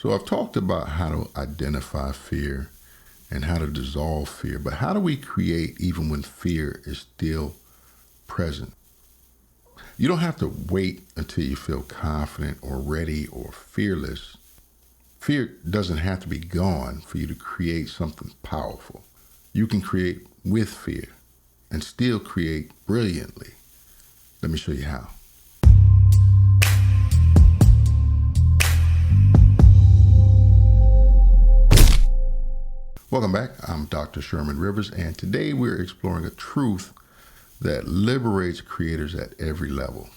So I've talked about how to identify fear and how to dissolve fear, but how do we create even when fear is still present? You don't have to wait until you feel confident or ready or fearless. Fear doesn't have to be gone for you to create something powerful. You can create with fear and still create brilliantly. Let me show you how. Welcome back. I'm Dr. Sherman Rivers, and today we're exploring a truth that liberates creators at every level.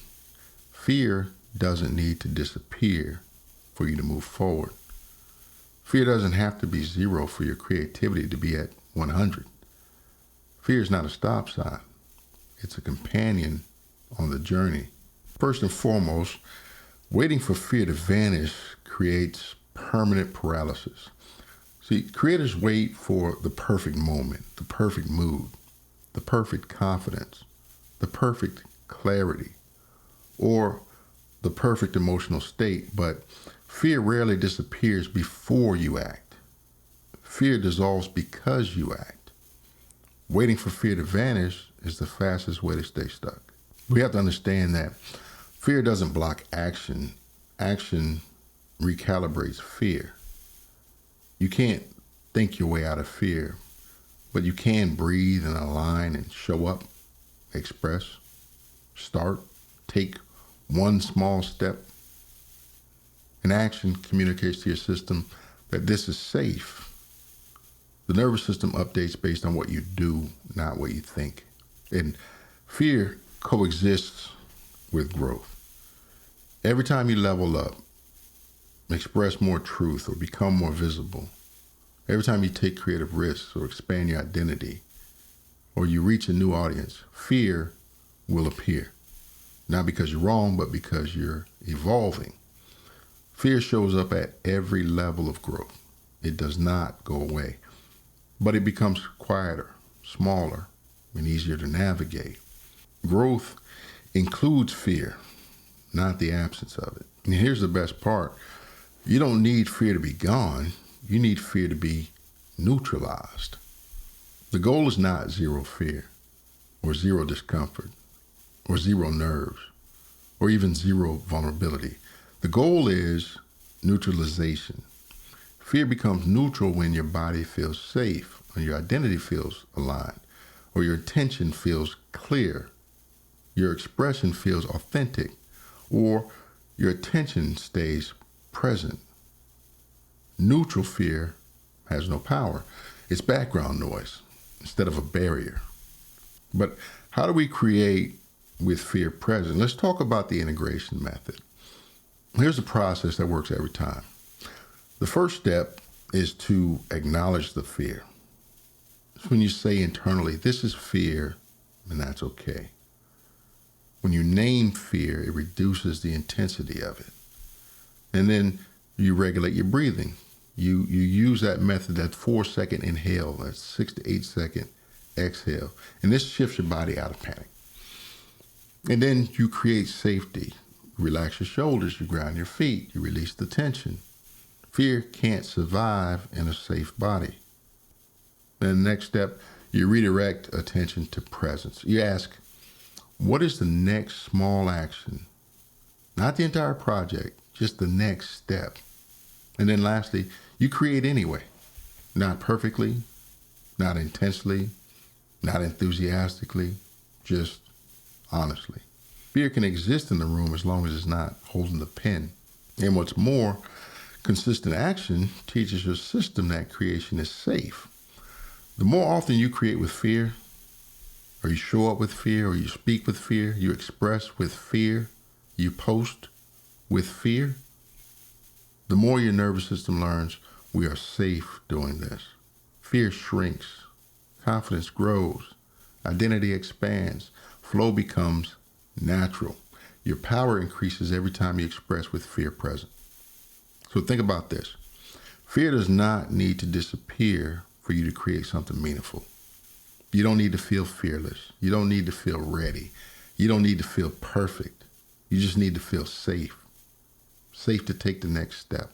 Fear doesn't need to disappear for you to move forward. Fear doesn't have to be 0 for your creativity to be at 100. Fear is not a stop sign. It's a companion on the journey. First and foremost, waiting for fear to vanish creates permanent paralysis. See, creators wait for the perfect moment, the perfect mood, the perfect confidence, the perfect clarity, or the perfect emotional state, but fear rarely disappears before you act. Fear dissolves because you act. Waiting for fear to vanish is the fastest way to stay stuck. We have to understand that fear doesn't block action. Action recalibrates fear. You can't think your way out of fear, but you can breathe and align and show up, express, start, take one small step. And action communicates to your system that this is safe. The nervous system updates based on what you do, not what you think. And fear coexists with growth. Every time you level up, express more truth, or become more visible, every time you take creative risks or expand your identity, or you reach a new audience, fear will appear. Not because you're wrong, but because you're evolving. Fear shows up at every level of growth. It does not go away, but it becomes quieter, smaller, and easier to navigate. Growth includes fear, not the absence of it. And here's the best part. You don't need fear to be gone. You need fear to be neutralized. The goal is not 0 fear, or 0 discomfort, or 0 nerves, or even 0 vulnerability. The goal is neutralization. Fear becomes neutral when your body feels safe, or your identity feels aligned, or your attention feels clear, your expression feels authentic, or your attention stays present. Neutral fear has no power. It's background noise instead of a barrier. But how do we create with fear present? Let's talk about the integration method. Here's a process that works every time. The first step is to acknowledge the fear. It's when you say internally, this is fear, and that's okay. When you name fear, it reduces the intensity of it. And then you regulate your breathing. You use that method, that 4-second inhale, that 6 to 8 second exhale. And this shifts your body out of panic. And then you create safety. You relax your shoulders, you ground your feet, you release the tension. Fear can't survive in a safe body. Then the next step, you redirect attention to presence. You ask, what is the next small action? Not the entire project, just the next step. And then lastly, you create anyway. Not perfectly, not intensely, not enthusiastically, just honestly. Fear can exist in the room as long as it's not holding the pen. And what's more, consistent action teaches your system that creation is safe. The more often you create with fear, or you show up with fear, or you speak with fear, you express with fear, you post with fear, the more your nervous system learns we are safe doing this. Fear shrinks, confidence grows, identity expands, flow becomes natural. Your power increases every time you express with fear present. So think about this. Fear does not need to disappear for you to create something meaningful. You don't need to feel fearless. You don't need to feel ready. You don't need to feel perfect. You just need to feel safe. Safe to take the next step.